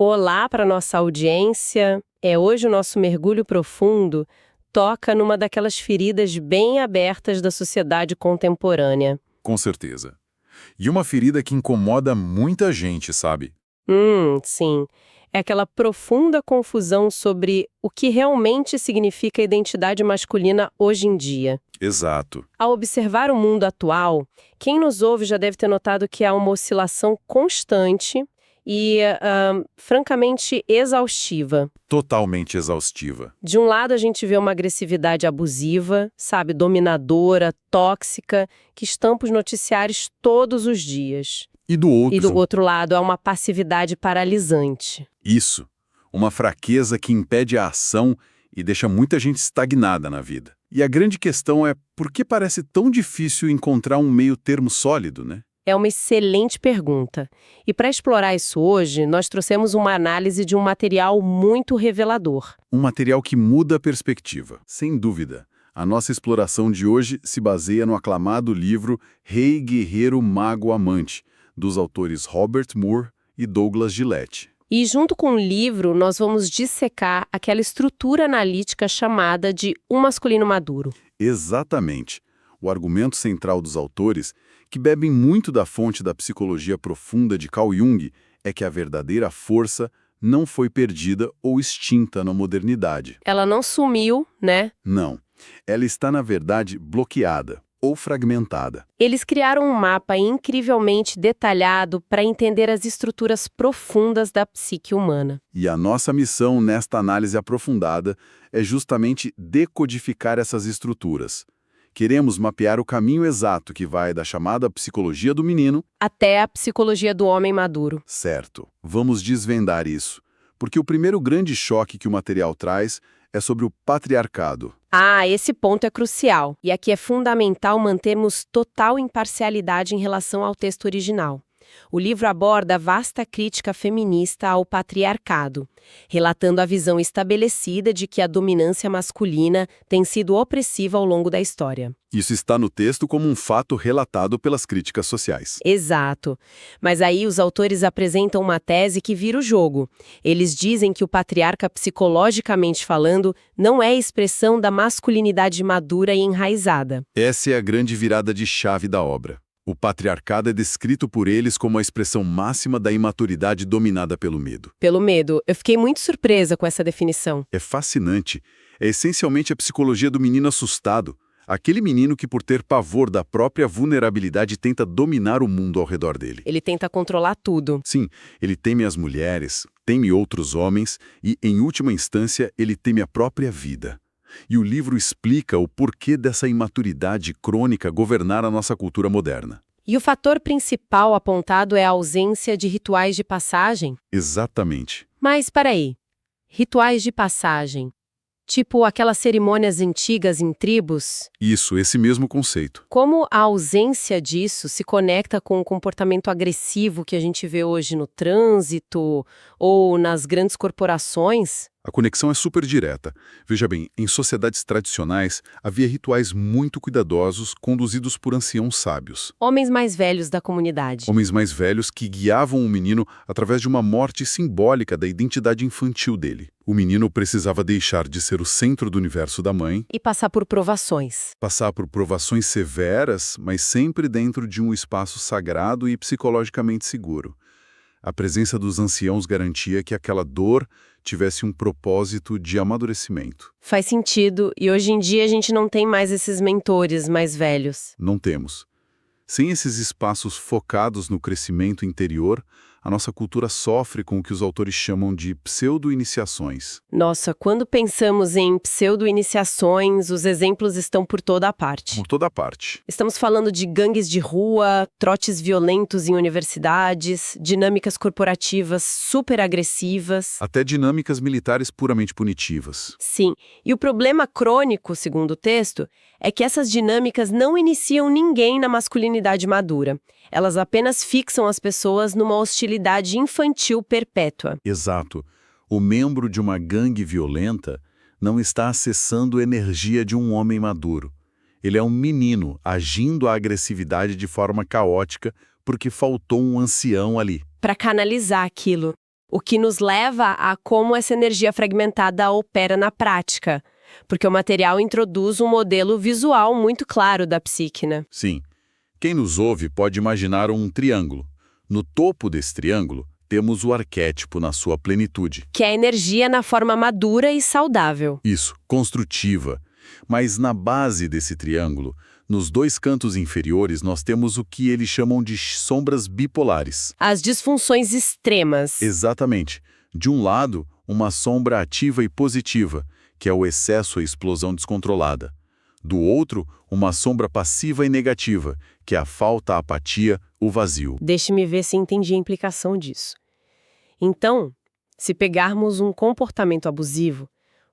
Olá para nossa audiência. Hoje o nosso mergulho profundo toca numa daquelas feridas bem abertas da sociedade contemporânea. Com certeza. E uma ferida que incomoda muita gente, sabe? Sim. É aquela profunda confusão sobre o que realmente significa identidade masculina hoje em dia. Exato. Ao observar o mundo atual, quem nos ouve já deve ter notado que há uma oscilação constante e, francamente, exaustiva. Totalmente exaustiva. De um lado, a gente vê uma agressividade abusiva, sabe, dominadora, tóxica, que estampa os noticiários todos os dias. E do E do outro, outro lado, há uma passividade paralisante. isso. Uma fraqueza que impede a ação e deixa muita gente estagnada na vida. E a grande questão é por que parece tão difícil encontrar um meio termo sólido, né? É uma excelente pergunta. E para explorar isso hoje, nós trouxemos uma análise de um material muito revelador. Um material que muda a perspectiva, sem dúvida. A nossa exploração de hoje se baseia no aclamado livro Rei, Guerreiro, Mago, Amante, dos autores Robert Moore e Douglas Gillette. E junto com o livro, nós vamos dissecar aquela estrutura analítica chamada de um masculino maduro. Exatamente. O argumento central dos autores, que bebem muito da fonte da psicologia profunda de Carl Jung, é que a verdadeira força não foi perdida ou extinta na modernidade. Ela não sumiu, né? Não. Ela está, na verdade, bloqueada ou fragmentada. Eles criaram um mapa incrivelmente detalhado para entender as estruturas profundas da psique humana. E a nossa missão nesta análise aprofundada é justamente decodificar essas estruturas. Queremos mapear o caminho exato que vai da chamada psicologia do menino. Até a psicologia do homem maduro. Certo, vamos desvendar isso. Porque o primeiro grande choque que o material traz é sobre o patriarcado. Esse ponto é crucial. E aqui é fundamental mantermos total imparcialidade em relação ao texto original. O livro aborda a vasta crítica feminista ao patriarcado, relatando a visão estabelecida de que a dominância masculina tem sido opressiva ao longo da história. Isso está no texto como um fato relatado pelas críticas sociais. Exato. Mas aí os autores apresentam uma tese que vira o jogo. Eles dizem que o patriarca, psicologicamente falando, não é expressão da masculinidade madura e enraizada. Essa é a grande virada de chave da obra. O patriarcado é descrito por eles como a expressão máxima da imaturidade dominada pelo medo. Pelo medo. Eu fiquei muito surpresa com essa definição. É fascinante. É essencialmente a psicologia do menino assustado. Aquele menino que, por ter pavor da própria vulnerabilidade, tenta dominar o mundo ao redor dele. Ele tenta controlar tudo. Sim, ele teme as mulheres, teme outros homens e, em última instância, ele teme a própria vida. E o livro explica o porquê dessa imaturidade crônica governar a nossa cultura moderna. E o fator principal apontado é a ausência de rituais de passagem? Exatamente. Mas, peraí. Rituais de passagem? Tipo aquelas cerimônias antigas em tribos? Isso, esse mesmo conceito. Como a ausência disso se conecta com o comportamento agressivo que a gente vê hoje no trânsito ou nas grandes corporações? A conexão é super direta. Veja bem, em sociedades tradicionais, havia rituais muito cuidadosos conduzidos por anciãos sábios. Homens mais velhos da comunidade. Homens mais velhos que guiavam o menino através de uma morte simbólica da identidade infantil dele. O menino precisava deixar de ser o centro do universo da mãe, E passar por provações. passar por provações severas, mas sempre dentro de um espaço sagrado e psicologicamente seguro. A presença dos anciãos garantia que aquela dor tivesse um propósito de amadurecimento. Faz sentido, e hoje em dia a gente não tem mais esses mentores mais velhos. Não temos. Sem esses espaços focados no crescimento interior, a nossa cultura sofre com o que os autores chamam de pseudo-iniciações. Nossa, quando pensamos em pseudo-iniciações, os exemplos estão por toda a parte. Por toda parte. Estamos falando de gangues de rua, trotes violentos em universidades, dinâmicas corporativas super agressivas. Até dinâmicas militares puramente punitivas. Sim, e o problema crônico, segundo o texto, é que essas dinâmicas não iniciam ninguém na masculinidade madura. Elas apenas fixam as pessoas numa hostilidade infantil perpétua. Exato. O membro de uma gangue violenta não está acessando a energia de um homem maduro. Ele é um menino agindo a agressividade de forma caótica porque faltou um ancião ali. Para canalizar aquilo. O que nos leva a como essa energia fragmentada opera na prática, porque o material introduz um modelo visual muito claro da psique, né? Sim. Quem nos ouve pode imaginar um triângulo. No topo desse triângulo, temos o arquétipo na sua plenitude. Que é a energia na forma madura e saudável. Isso, construtiva. Mas na base desse triângulo, nos dois cantos inferiores, nós temos o que eles chamam de sombras bipolares. As disfunções extremas. Exatamente. De um lado, uma sombra ativa e positiva, que é o excesso e explosão descontrolada. Do outro, uma sombra passiva e negativa, que é a falta, a apatia, o vazio. Deixe-me ver se entendi a implicação disso. Então, se pegarmos um comportamento abusivo,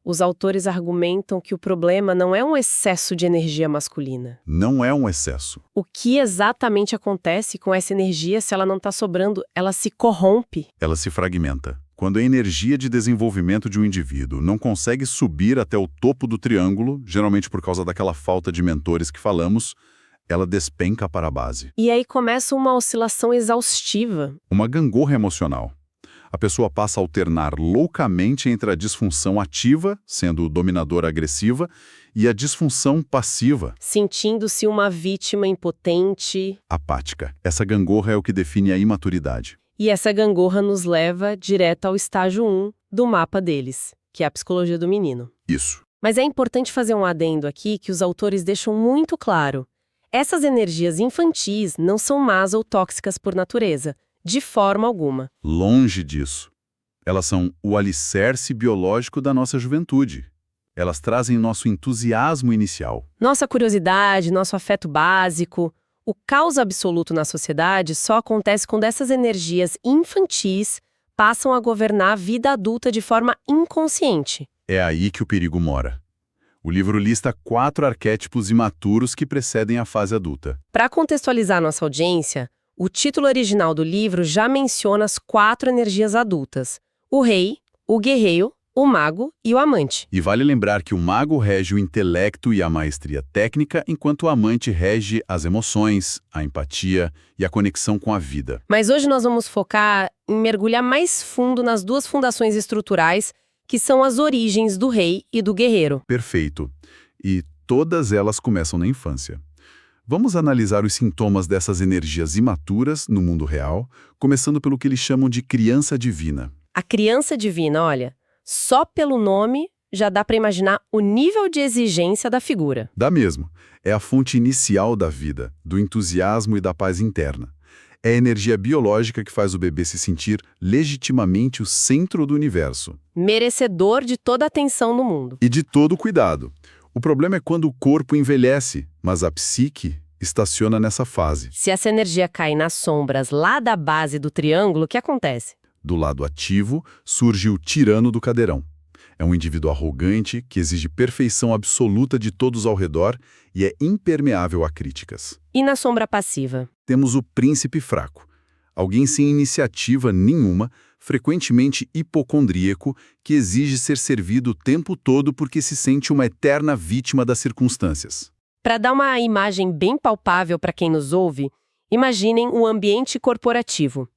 os autores argumentam que o problema não é um excesso de energia masculina. Não é um excesso. O que exatamente acontece com essa energia se ela não está sobrando? Ela se corrompe. Ela se fragmenta. Quando a energia de desenvolvimento de um indivíduo não consegue subir até o topo do triângulo, geralmente por causa daquela falta de mentores que falamos, ela despenca para a base. E aí começa uma oscilação exaustiva. Uma gangorra emocional. A pessoa passa a alternar loucamente entre a disfunção ativa, sendo dominadora agressiva, e a disfunção passiva, Sentindo-se uma vítima impotente. apática. Essa gangorra é o que define a imaturidade. E essa gangorra nos leva direto ao estágio 1 do mapa deles, que é a psicologia do menino. Isso. Mas é importante fazer um adendo aqui que os autores deixam muito claro. Essas energias infantis não são más ou tóxicas por natureza, de forma alguma. Longe disso. Elas são o alicerce biológico da nossa juventude. Elas trazem nosso entusiasmo inicial. Nossa curiosidade, nosso afeto básico. O caos absoluto na sociedade só acontece quando essas energias infantis passam a governar a vida adulta de forma inconsciente. É aí que o perigo mora. O livro lista 4 arquétipos imaturos que precedem a fase adulta. Para contextualizar nossa audiência, o título original do livro já menciona as 4 energias adultas: o rei, o guerreiro, o mago e o amante. E vale lembrar que o mago rege o intelecto e a maestria técnica, enquanto o amante rege as emoções, a empatia e a conexão com a vida. Mas hoje nós vamos focar em mergulhar mais fundo nas 2 fundações estruturais, que são as origens do rei e do guerreiro. Perfeito. E todas elas começam na infância. Vamos analisar os sintomas dessas energias imaturas no mundo real, começando pelo que eles chamam de criança divina. A criança divina, olha, só pelo nome já dá para imaginar o nível de exigência da figura. Dá mesmo. É a fonte inicial da vida, do entusiasmo e da paz interna. É a energia biológica que faz o bebê se sentir legitimamente o centro do universo. Merecedor de toda a atenção no mundo. E de todo cuidado. O problema é quando o corpo envelhece, mas a psique estaciona nessa fase. Se essa energia cai nas sombras lá da base do triângulo, o que acontece? Do lado ativo, surge o tirano do cadeirão. É um indivíduo arrogante que exige perfeição absoluta de todos ao redor e é impermeável a críticas. E na sombra passiva? Temos o príncipe fraco. Alguém sem iniciativa nenhuma, frequentemente hipocondríaco, que exige ser servido o tempo todo porque se sente uma eterna vítima das circunstâncias. Para dar uma imagem bem palpável para quem nos ouve, imaginem um ambiente corporativo.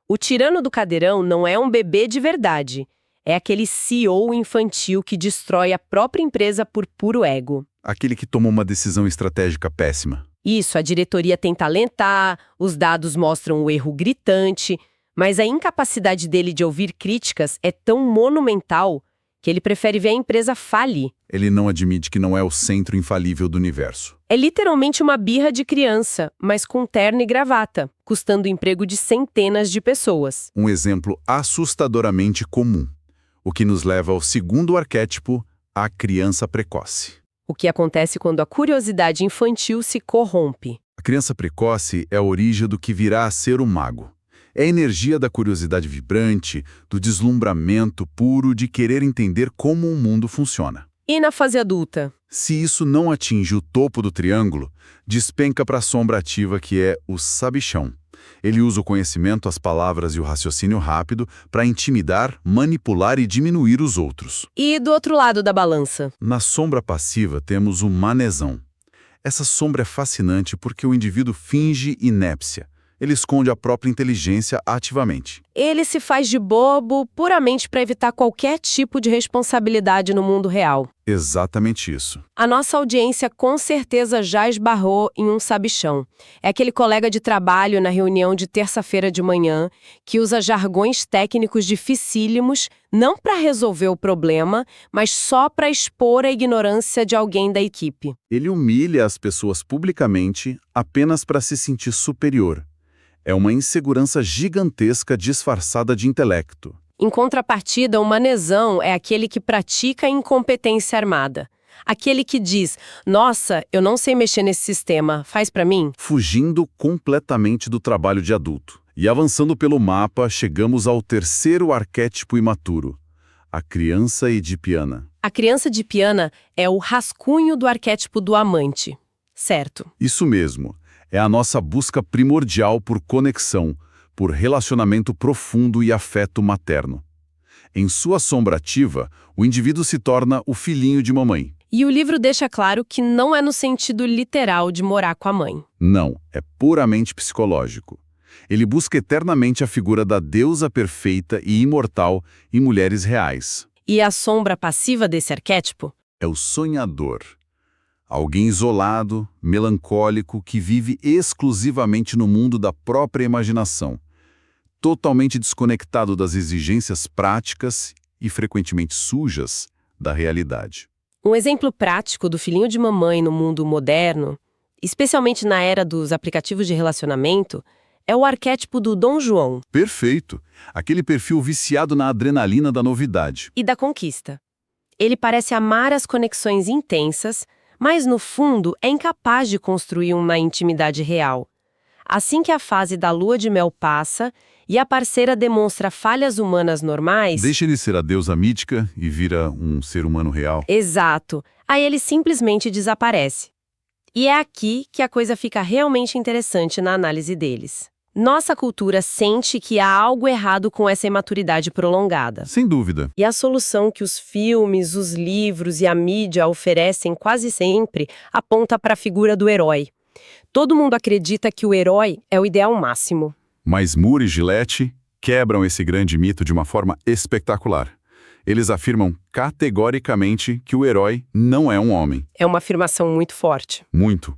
O tirano do cadeirão não é um bebê de verdade. É aquele CEO infantil que destrói a própria empresa por puro ego. Aquele que toma uma decisão estratégica péssima. Isso, a diretoria tenta alentar, os dados mostram o erro gritante, mas a incapacidade dele de ouvir críticas é tão monumental que ele prefere ver a empresa falir. Ele não admite que não é o centro infalível do universo. É literalmente uma birra de criança, mas com terno e gravata, custando o emprego de centenas de pessoas. Um exemplo assustadoramente comum. O que nos leva ao segundo arquétipo, a criança precoce. O que acontece quando a curiosidade infantil se corrompe. A criança precoce é a origem do que virá a ser o mago. É a energia da curiosidade vibrante, do deslumbramento puro de querer entender como o mundo funciona. E na fase adulta? Se isso não atinge o topo do triângulo, despenca para a sombra ativa que é o sabichão. Ele usa o conhecimento, as palavras e o raciocínio rápido para intimidar, manipular e diminuir os outros. E do outro lado da balança? Na sombra passiva temos o manezão. Essa sombra é fascinante porque o indivíduo finge inépcia. Ele esconde a própria inteligência ativamente. Ele se faz de bobo puramente para evitar qualquer tipo de responsabilidade no mundo real. Exatamente isso. A nossa audiência com certeza já esbarrou em um sabichão. É aquele colega de trabalho na reunião de terça-feira de manhã que usa jargões técnicos dificílimos não para resolver o problema, mas só para expor a ignorância de alguém da equipe. Ele humilha as pessoas publicamente apenas para se sentir superior. É uma insegurança gigantesca disfarçada de intelecto. Em contrapartida, o manezão é aquele que pratica a incompetência armada. Aquele que diz, nossa, eu não sei mexer nesse sistema, faz pra mim? Fugindo completamente do trabalho de adulto. E avançando pelo mapa, chegamos ao terceiro arquétipo imaturo, a criança edipiana. A criança edipiana é o rascunho do arquétipo do amante, certo? Isso mesmo. É a nossa busca primordial por conexão, por relacionamento profundo e afeto materno. Em sua sombra ativa, o indivíduo se torna o filhinho de mamãe. E o livro deixa claro que não é no sentido literal de morar com a mãe. Não, é puramente psicológico. Ele busca eternamente a figura da deusa perfeita e imortal em mulheres reais. E a sombra passiva desse arquétipo? É o sonhador. Alguém isolado, melancólico, que vive exclusivamente no mundo da própria imaginação, totalmente desconectado das exigências práticas e frequentemente sujas da realidade. Um exemplo prático do filhinho de mamãe no mundo moderno, especialmente na era dos aplicativos de relacionamento, é o arquétipo do Dom João. Perfeito! Aquele perfil viciado na adrenalina da novidade. E da conquista. Ele parece amar as conexões intensas, mas no fundo é incapaz de construir uma intimidade real. Assim que a fase da lua de mel passa e a parceira demonstra falhas humanas normais... Deixa ele ser a deusa mítica e vira um ser humano real. Exato. Aí ele simplesmente desaparece. E é aqui que a coisa fica realmente interessante na análise deles. Nossa cultura sente que há algo errado com essa imaturidade prolongada. Sem dúvida. E a solução que os filmes, os livros e a mídia oferecem quase sempre aponta para a figura do herói. Todo mundo acredita que o herói é o ideal máximo. Mas Moore e Gillette quebram esse grande mito de uma forma espetacular. Eles afirmam categoricamente que o herói não é um homem. É uma afirmação muito forte. Muito.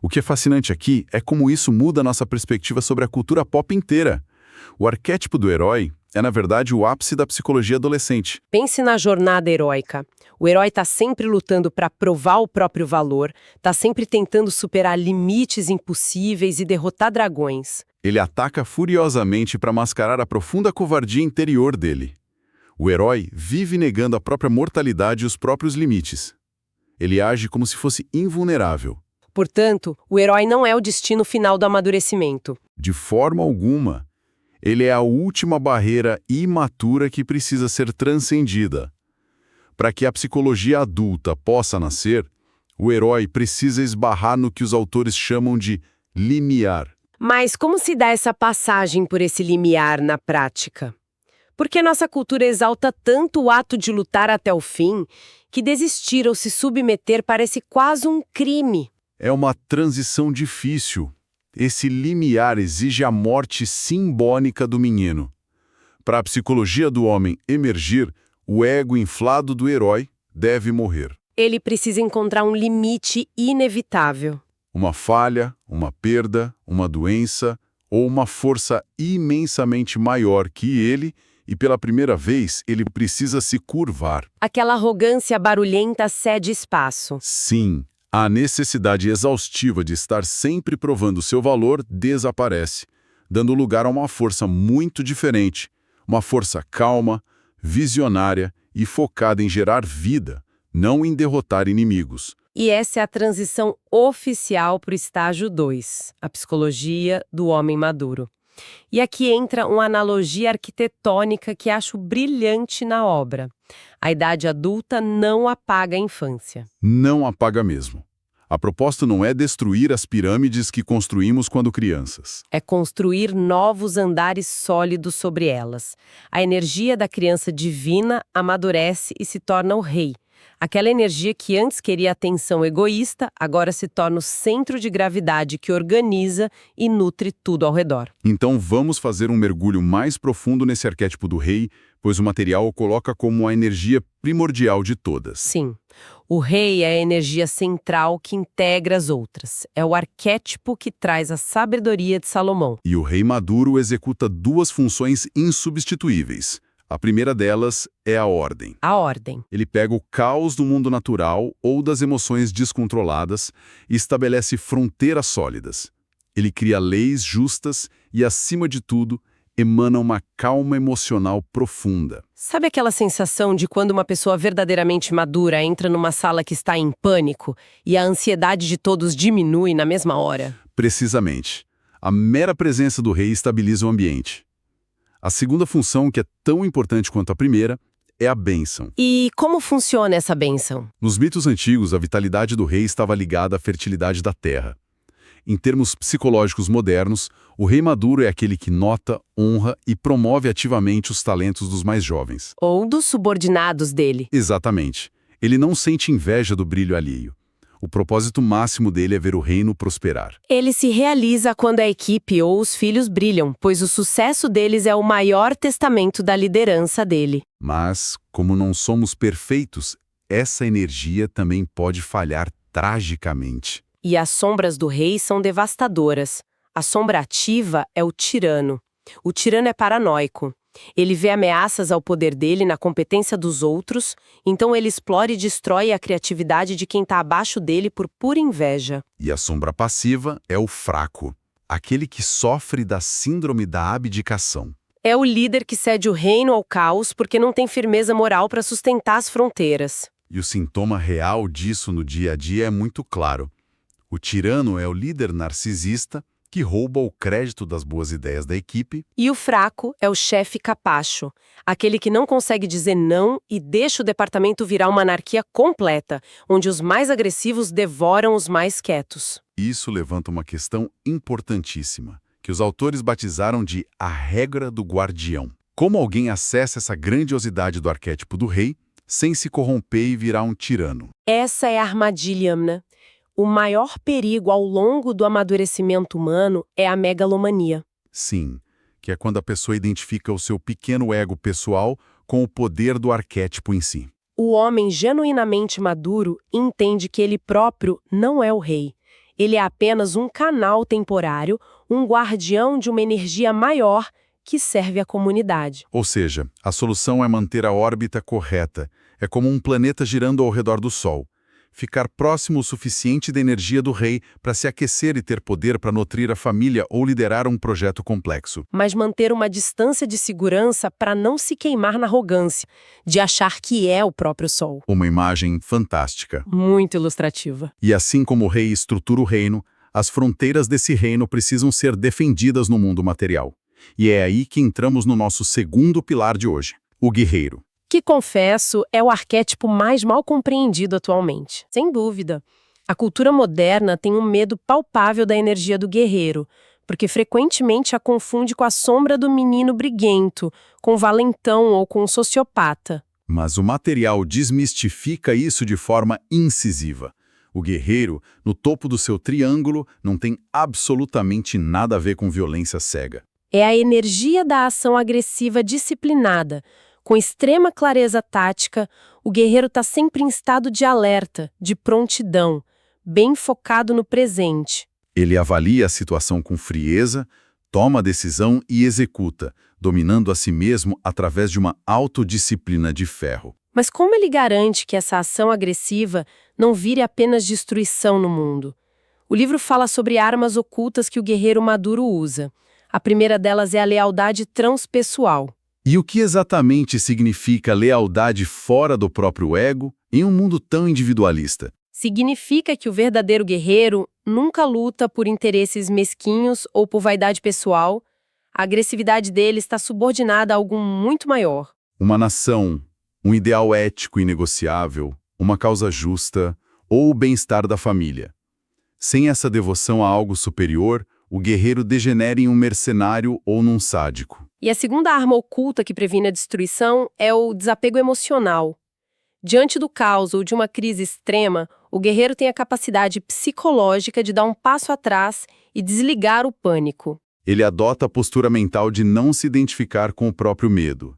O que é fascinante aqui é como isso muda a nossa perspectiva sobre a cultura pop inteira. O arquétipo do herói é, na verdade, o ápice da psicologia adolescente. Pense na jornada heróica. O herói está sempre lutando para provar o próprio valor, está sempre tentando superar limites impossíveis e derrotar dragões. Ele ataca furiosamente para mascarar a profunda covardia interior dele. O herói vive negando a própria mortalidade e os próprios limites. Ele age como se fosse invulnerável. Portanto, o herói não é o destino final do amadurecimento. De forma alguma. Ele é a última barreira imatura que precisa ser transcendida. Para que a psicologia adulta possa nascer, o herói precisa esbarrar no que os autores chamam de limiar. Mas como se dá essa passagem por esse limiar na prática? Porque nossa cultura exalta tanto o ato de lutar até o fim, que desistir ou se submeter parece quase um crime. É uma transição difícil. Esse limiar exige a morte simbólica do menino. Para a psicologia do homem emergir, o ego inflado do herói deve morrer. Ele precisa encontrar um limite inevitável. Uma falha, uma perda, uma doença ou uma força imensamente maior que ele e pela primeira vez ele precisa se curvar. Aquela arrogância barulhenta cede espaço. Sim. A necessidade exaustiva de estar sempre provando seu valor desaparece, dando lugar a uma força muito diferente, uma força calma, visionária e focada em gerar vida, não em derrotar inimigos. E essa é a transição oficial para o estágio 2, a psicologia do homem maduro. E aqui entra uma analogia arquitetônica que acho brilhante na obra. A idade adulta não apaga a infância. Não apaga mesmo. A proposta não é destruir as pirâmides que construímos quando crianças. É construir novos andares sólidos sobre elas. A energia da criança divina amadurece e se torna o rei. Aquela energia que antes queria atenção egoísta, agora se torna o centro de gravidade que organiza e nutre tudo ao redor. Então vamos fazer um mergulho mais profundo nesse arquétipo do rei, pois o material o coloca como a energia primordial de todas. Sim, o rei é a energia central que integra as outras. É o arquétipo que traz a sabedoria de Salomão. E o rei maduro executa duas funções insubstituíveis. A primeira delas é a ordem. A ordem. Ele pega o caos do mundo natural ou das emoções descontroladas e estabelece fronteiras sólidas. Ele cria leis justas e, acima de tudo, emana uma calma emocional profunda. Sabe aquela sensação de quando uma pessoa verdadeiramente madura entra numa sala que está em pânico e a ansiedade de todos diminui na mesma hora? Precisamente. A mera presença do rei estabiliza o ambiente. A segunda função, que é tão importante quanto a primeira, é a bênção. E como funciona essa bênção? Nos mitos antigos, a vitalidade do rei estava ligada à fertilidade da terra. Em termos psicológicos modernos, o rei maduro é aquele que nota, honra e promove ativamente os talentos dos mais jovens. Ou dos subordinados dele. Exatamente. Ele não sente inveja do brilho alheio. O propósito máximo dele é ver o reino prosperar. Ele se realiza quando a equipe ou os filhos brilham, pois o sucesso deles é o maior testamento da liderança dele. Mas, como não somos perfeitos, essa energia também pode falhar tragicamente. E as sombras do rei são devastadoras. A sombra ativa é o tirano. O tirano é paranoico. Ele vê ameaças ao poder dele na competência dos outros, então ele explora e destrói a criatividade de quem está abaixo dele por pura inveja. E a sombra passiva é o fraco, aquele que sofre da síndrome da abdicação. É o líder que cede o reino ao caos porque não tem firmeza moral para sustentar as fronteiras. E o sintoma real disso no dia a dia é muito claro. O tirano é o líder narcisista que rouba o crédito das boas ideias da equipe. E o fraco é o chefe capacho, aquele que não consegue dizer não e deixa o departamento virar uma anarquia completa, onde os mais agressivos devoram os mais quietos. Isso levanta uma questão importantíssima, que os autores batizaram de a regra do guardião. Como alguém acessa essa grandiosidade do arquétipo do rei sem se corromper e virar um tirano? Essa é a armadilha, né? O maior perigo ao longo do amadurecimento humano é a megalomania. Sim, que é quando a pessoa identifica o seu pequeno ego pessoal com o poder do arquétipo em si. O homem genuinamente maduro entende que ele próprio não é o rei. Ele é apenas um canal temporário, um guardião de uma energia maior que serve à comunidade. Ou seja, a solução é manter a órbita correta. É como um planeta girando ao redor do Sol. Ficar próximo o suficiente da energia do rei para se aquecer e ter poder para nutrir a família ou liderar um projeto complexo. Mas manter uma distância de segurança para não se queimar na arrogância, de achar que é o próprio sol. Uma imagem fantástica. Muito ilustrativa. E assim como o rei estrutura o reino, as fronteiras desse reino precisam ser defendidas no mundo material. E é aí que entramos no nosso segundo pilar de hoje, o guerreiro. Que, confesso, é o arquétipo mais mal compreendido atualmente. Sem dúvida. A cultura moderna tem um medo palpável da energia do guerreiro, porque frequentemente a confunde com a sombra do menino briguento, com o valentão ou com o sociopata. Mas o material desmistifica isso de forma incisiva. O guerreiro, no topo do seu triângulo, não tem absolutamente nada a ver com violência cega. É a energia da ação agressiva disciplinada. Com extrema clareza tática, o guerreiro está sempre em estado de alerta, de prontidão, bem focado no presente. Ele avalia a situação com frieza, toma a decisão e executa, dominando a si mesmo através de uma autodisciplina de ferro. Mas como ele garante que essa ação agressiva não vire apenas destruição no mundo? O livro fala sobre armas ocultas que o guerreiro maduro usa. A primeira delas é a lealdade transpessoal. E o que exatamente significa lealdade fora do próprio ego em um mundo tão individualista? Significa que o verdadeiro guerreiro nunca luta por interesses mesquinhos ou por vaidade pessoal. A agressividade dele está subordinada a algo muito maior. Uma nação, um ideal ético inegociável, uma causa justa ou o bem-estar da família. Sem essa devoção a algo superior, o guerreiro degenera em um mercenário ou num sádico. E a segunda arma oculta que previne a destruição é o desapego emocional. Diante do caos ou de uma crise extrema, o guerreiro tem a capacidade psicológica de dar um passo atrás e desligar o pânico. Ele adota a postura mental de não se identificar com o próprio medo.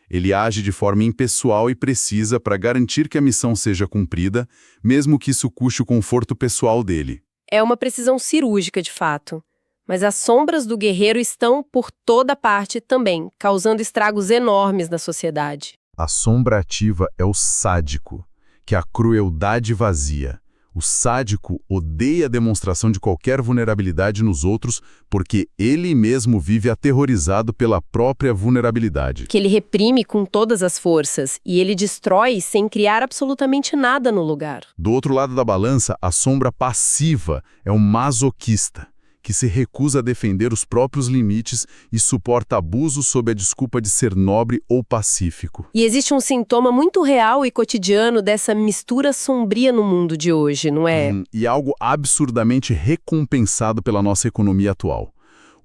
Ele age de forma impessoal e precisa para garantir que a missão seja cumprida, mesmo que isso custe o conforto pessoal dele. É uma precisão cirúrgica, de fato. Mas as sombras do guerreiro estão por toda parte também, causando estragos enormes na sociedade. A sombra ativa é o sádico, que é a crueldade vazia. O sádico odeia a demonstração de qualquer vulnerabilidade nos outros porque ele mesmo vive aterrorizado pela própria vulnerabilidade. Que ele reprime com todas as forças e ele destrói sem criar absolutamente nada no lugar. Do outro lado da balança, a sombra passiva é o masoquista, que se recusa a defender os próprios limites e suporta abusos sob a desculpa de ser nobre ou pacífico. E existe um sintoma muito real e cotidiano dessa mistura sombria no mundo de hoje, não é? E algo absurdamente recompensado pela nossa economia atual.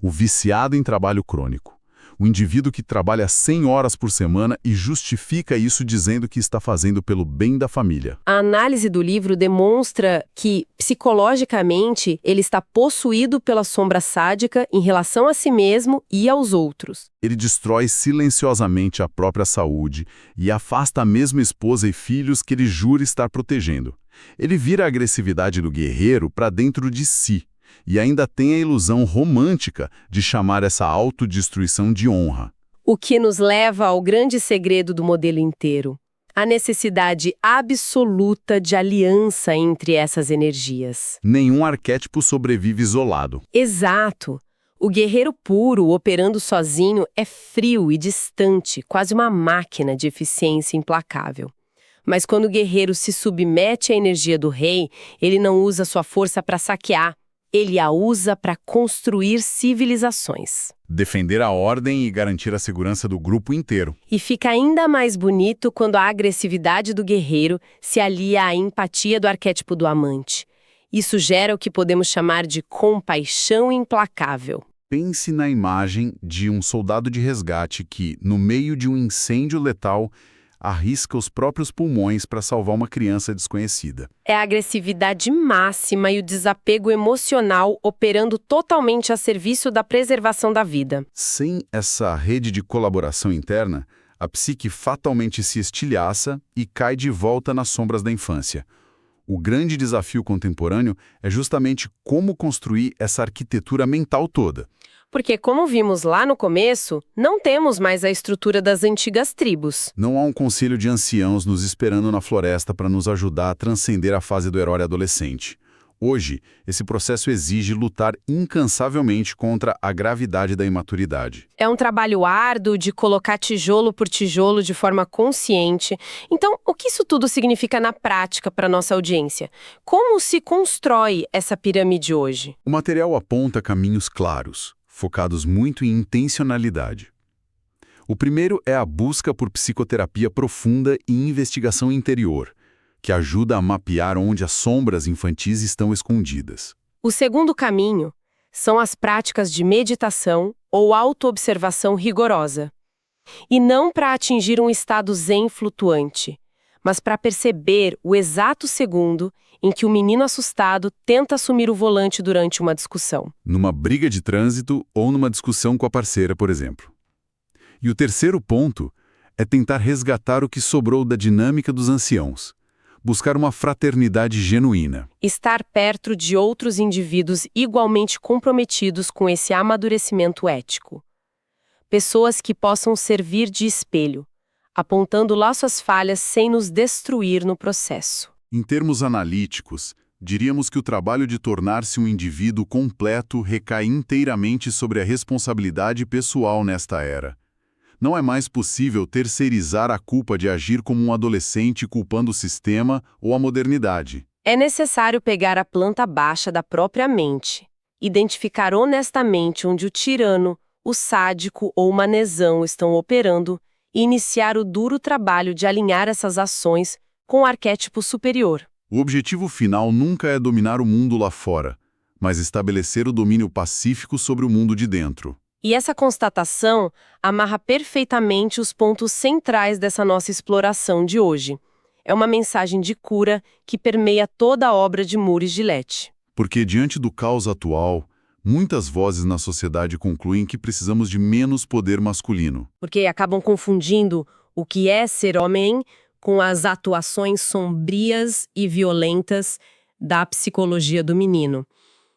O viciado em trabalho crônico. O indivíduo que trabalha 100 horas por semana e justifica isso dizendo que está fazendo pelo bem da família. A análise do livro demonstra que, psicologicamente, ele está possuído pela sombra sádica em relação a si mesmo e aos outros. Ele destrói silenciosamente a própria saúde e afasta a mesma esposa e filhos que ele jura estar protegendo. Ele vira a agressividade do guerreiro para dentro de si. E ainda tem a ilusão romântica de chamar essa autodestruição de honra. O que nos leva ao grande segredo do modelo inteiro: a necessidade absoluta de aliança entre essas energias. Nenhum arquétipo sobrevive isolado. Exato. O guerreiro puro, operando sozinho, é frio e distante, quase uma máquina de eficiência implacável. Mas quando o guerreiro se submete à energia do rei, ele não usa sua força para saquear. Ele a usa para construir civilizações. Defender a ordem e garantir a segurança do grupo inteiro. E fica ainda mais bonito quando a agressividade do guerreiro se alia à empatia do arquétipo do amante. Isso gera o que podemos chamar de compaixão implacável. Pense na imagem de um soldado de resgate que, no meio de um incêndio letal, arrisca os próprios pulmões para salvar uma criança desconhecida. É a agressividade máxima e o desapego emocional operando totalmente a serviço da preservação da vida. Sem essa rede de colaboração interna, a psique fatalmente se estilhaça e cai de volta nas sombras da infância. O grande desafio contemporâneo é justamente como construir essa arquitetura mental toda. Porque, como vimos lá no começo, não temos mais a estrutura das antigas tribos. Não há um conselho de anciãos nos esperando na floresta para nos ajudar a transcender a fase do herói adolescente. Hoje, esse processo exige lutar incansavelmente contra a gravidade da imaturidade. É um trabalho árduo de colocar tijolo por tijolo de forma consciente. Então, o que isso tudo significa na prática para nossa audiência? Como se constrói essa pirâmide hoje? O material aponta caminhos claros, focados muito em intencionalidade. O primeiro é a busca por psicoterapia profunda e investigação interior, que ajuda a mapear onde as sombras infantis estão escondidas. O segundo caminho são as práticas de meditação ou autoobservação rigorosa. E não para atingir um estado zen flutuante, mas para perceber o exato segundo em que o menino assustado tenta assumir o volante durante uma discussão. Numa briga de trânsito ou numa discussão com a parceira, por exemplo. E o terceiro ponto é tentar resgatar o que sobrou da dinâmica dos anciãos. Buscar uma fraternidade genuína. Estar perto de outros indivíduos igualmente comprometidos com esse amadurecimento ético. Pessoas que possam servir de espelho, apontando lá suas falhas sem nos destruir no processo. Em termos analíticos, diríamos que o trabalho de tornar-se um indivíduo completo recai inteiramente sobre a responsabilidade pessoal nesta era. Não é mais possível terceirizar a culpa de agir como um adolescente culpando o sistema ou a modernidade. É necessário pegar a planta baixa da própria mente, identificar honestamente onde o tirano, o sádico ou o manezão estão operando e iniciar o duro trabalho de alinhar essas ações com o arquétipo superior. O objetivo final nunca é dominar o mundo lá fora, mas estabelecer o domínio pacífico sobre o mundo de dentro. E essa constatação amarra perfeitamente os pontos centrais dessa nossa exploração de hoje. É uma mensagem de cura que permeia toda a obra de Moore e Gillette. Porque, diante do caos atual, muitas vozes na sociedade concluem que precisamos de menos poder masculino. Porque acabam confundindo o que é ser homem com as atuações sombrias e violentas da psicologia do menino.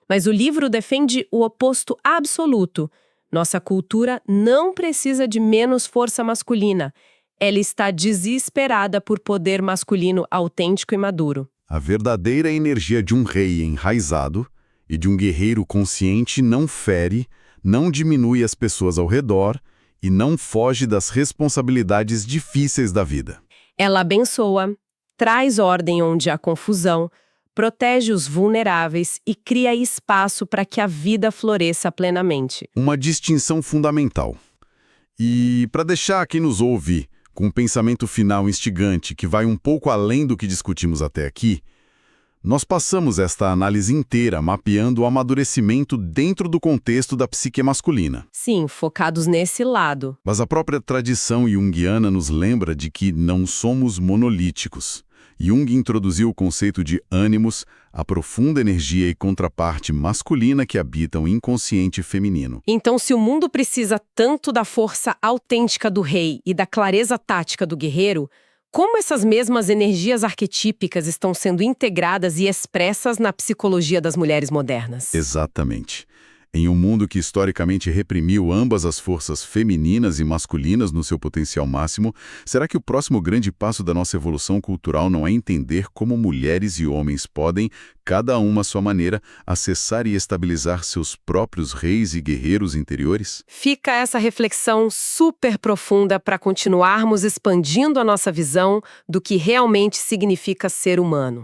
Mas o livro defende o oposto absoluto. Nossa cultura não precisa de menos força masculina. Ela está desesperada por poder masculino autêntico e maduro. A verdadeira energia de um rei enraizado e de um guerreiro consciente não fere, não diminui as pessoas ao redor e não foge das responsabilidades difíceis da vida. Ela abençoa, traz ordem onde há confusão, protege os vulneráveis e cria espaço para que a vida floresça plenamente. Uma distinção fundamental. E para deixar quem nos ouve com um pensamento final instigante que vai um pouco além do que discutimos até aqui, nós passamos esta análise inteira mapeando o amadurecimento dentro do contexto da psique masculina. Sim, focados nesse lado. Mas a própria tradição junguiana nos lembra de que não somos monolíticos. Jung introduziu o conceito de ânimos, a profunda energia e contraparte masculina que habitam o inconsciente feminino. Então, se o mundo precisa tanto da força autêntica do rei e da clareza tática do guerreiro, como essas mesmas energias arquetípicas estão sendo integradas e expressas na psicologia das mulheres modernas? Exatamente. Em um mundo que historicamente reprimiu ambas as forças femininas e masculinas no seu potencial máximo, será que o próximo grande passo da nossa evolução cultural não é entender como mulheres e homens podem, cada uma à sua maneira, acessar e estabilizar seus próprios reis e guerreiros interiores? Fica essa reflexão super profunda para continuarmos expandindo a nossa visão do que realmente significa ser humano.